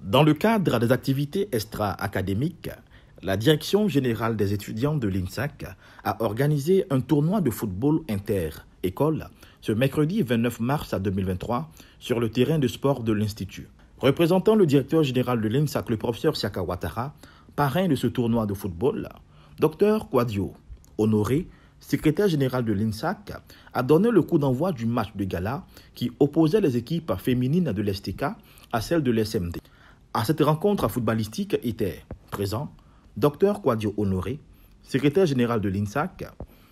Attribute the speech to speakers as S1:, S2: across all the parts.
S1: Dans le cadre des activités extra-académiques, la Direction générale des étudiants de l'INSAC a organisé un tournoi de football inter-école ce mercredi 29 mars 2023 sur le terrain de sport de l'Institut. Représentant le directeur général de l'INSAC, le professeur Siaka Ouattara, parrain de ce tournoi de football, Dr Kouadio Honoré, secrétaire général de l'INSAC, a donné le coup d'envoi du match de gala qui opposait les équipes féminines de l'STK à celles de l'SMD. À cette rencontre footballistique étaient présents Dr Kouadio Honoré, secrétaire général de l'INSAC,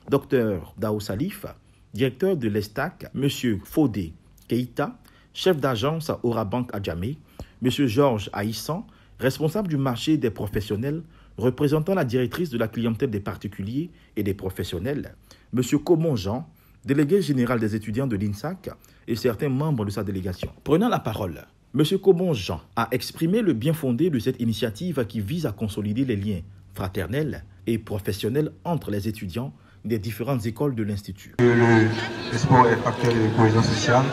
S1: Dr Dao Salif, directeur de l'ESTAC, M. Fodé Keïta, chef d'agence à Orabank Adjamé, M. Georges Aïssan, responsable du marché des professionnels, représentant la directrice de la clientèle des particuliers et des professionnels, M. Comon Jean, délégué général des étudiants de l'INSAC et certains membres de sa délégation. Prenant la parole, M. Comon Jean a exprimé le bien fondé de cette initiative qui vise à consolider les liens fraternels et professionnels entre les étudiants des différentes écoles de l'Institut.
S2: Le sport est facteur de cohésion sociale.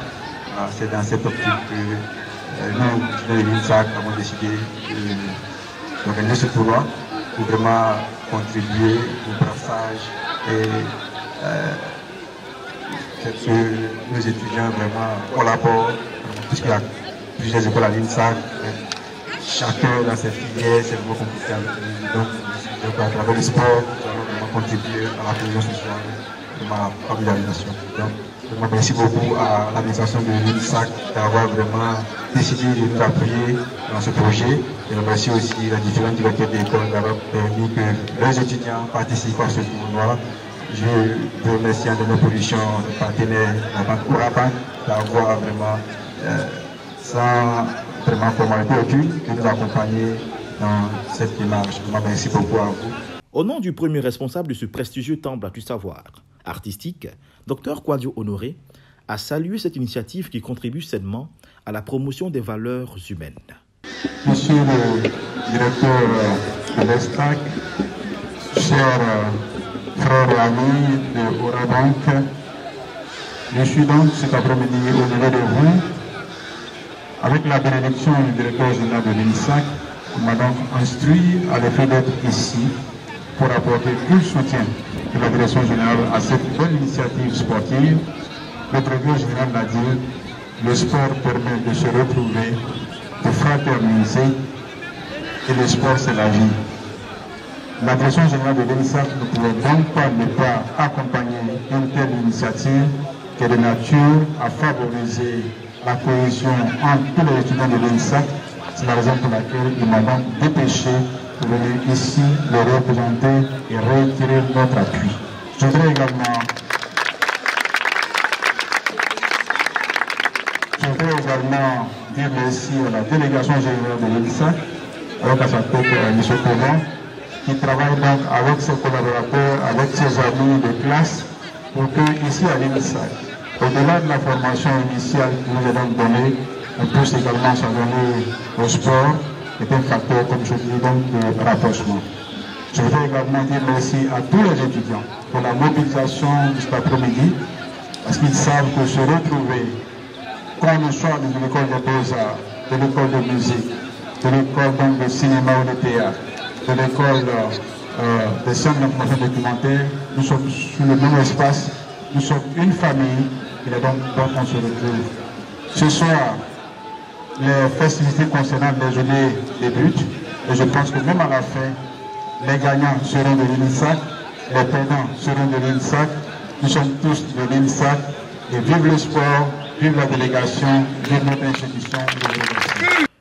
S2: C'est dans cette optique que nous, de l'INSAC, avons décidé d'organiser ce tournoi pour vraiment contribuer au brassage et que nos étudiants vraiment collaborent, puisqu'il y a plusieurs écoles à l'INSAC, chacun dans cette filière, c'est vraiment compliqué. Donc à travers le sport, nous allons vraiment contribuer à la cohésion sociale, à la familiarisation. Donc, merci beaucoup à l'administration de l'INSAC d'avoir vraiment décidé de nous appuyer dans ce projet. Et merci aussi les différents directeurs d'école d'avoir permis que les étudiants participent à ce tournoi. Je vous remercie de nos positions de partenaires, la banque Orabank, d'avoir vraiment, sans vraiment formalité aucune, de nous accompagner dans cette démarche. Merci beaucoup à vous.
S1: Au nom du premier responsable de ce prestigieux temple du savoir artistique, Dr Kouadio Honoré a salué cette initiative qui contribue sainement à la promotion des valeurs humaines.
S2: Monsieur le directeur de l'ESTAC, chers frères et amis de Orabank, je suis donc cet après-midi au niveau de vous, avec la bénédiction du directeur général de l'INSAC, qui m'a donc instruit à l'effet d'être ici pour apporter tout le soutien de la direction générale à cette bonne initiative sportive. Le directeur général l'a dit, le sport permet de se retrouver, de fraterniser, et le sport c'est la vie. La direction générale de l'INSAC ne pouvait donc pas ne pas accompagner une telle initiative qui est de nature à favoriser la cohésion entre tous les étudiants de l'INSAC. C'est la raison pour laquelle il m'a donc dépêché de venir ici le représenter et réitérer notre appui. Je voudrais également dire merci à la délégation générale de l'INSAC, avec à sa tête M. Coman, qui travaille donc avec ses collaborateurs, avec ses amis de classe, pour que ici à l'INSAC, au-delà de la formation initiale que nous avons donnée, on puisse également s'adonner au sport, qui est un facteur, comme je dis, donc, de rapprochement. Je voudrais également dire merci à tous les étudiants pour la mobilisation de cet après-midi, parce qu'ils savent que se retrouver, qu'on soit de l'école des beaux-arts, de l'école de musique, de l'école de cinéma ou de théâtre, de l'école des sciences d'information documentaire, nous sommes sur le même espace, nous sommes une famille, et donc on se retrouve. Ce soir, les festivités concernant les journées débutent, et je pense que même à la fin, les gagnants seront de l'INSAC, les perdants seront de l'INSAC, nous sommes tous de l'INSAC, et vive le sport, vive la délégation, vive notre institution.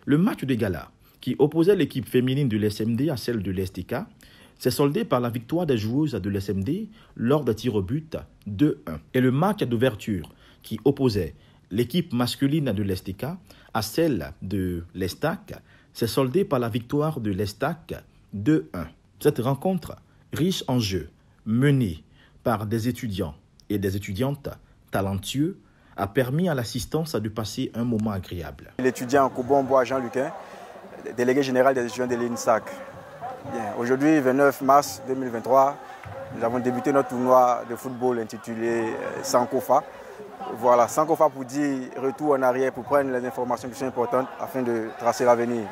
S1: Le match de gala, qui opposait l'équipe féminine de l'SMD à celle de l'STK, s'est soldé par la victoire des joueuses de l'SMD lors des tirs au but 2-1. Et le match d'ouverture, qui opposait l'équipe masculine de l'STK à celle de l'ESTAC, s'est soldé par la victoire de l'ESTAC 2-1. Cette rencontre, riche en jeux, menée par des étudiants et des étudiantes talentueux, a permis à l'assistance de passer un moment agréable.
S3: L'étudiant Koubon-Bois Jean-Luquin, délégué général des étudiants de l'INSAC. Aujourd'hui, 29 mars 2023, nous avons débuté notre tournoi de football intitulé Sankofa. Voilà, sans qu'on fasse pour dire retour en arrière pour prendre les informations qui sont importantes afin de tracer l'avenir.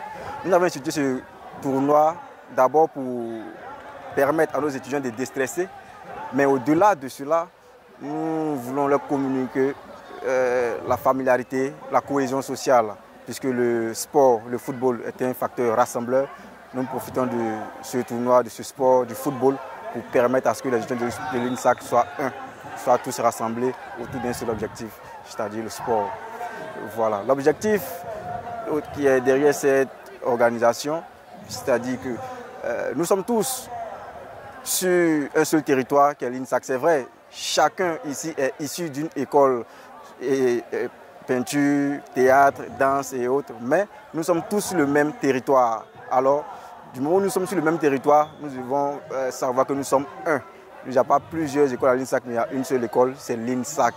S3: Nous avons institué ce tournoi d'abord pour permettre à nos étudiants de déstresser, mais au-delà de cela, nous voulons leur communiquer la familiarité, la cohésion sociale, puisque le sport, le football est un facteur rassembleur. Nous profitons de ce tournoi, de ce sport, du football, pour permettre à ce que les étudiants de l'INSAC soient tous rassemblés autour d'un seul objectif, c'est-à-dire le sport. Voilà. L'objectif qui est derrière cette organisation, c'est-à-dire que nous sommes tous sur un seul territoire qui est l'INSAC. C'est vrai, chacun ici est issu d'une école, peinture, théâtre, danse et autres, mais nous sommes tous sur le même territoire. Alors, du moment où nous sommes sur le même territoire, nous devons savoir que nous sommes un. Il n'y a pas plusieurs écoles à l'INSAC, mais il y a une seule école, c'est l'INSAC.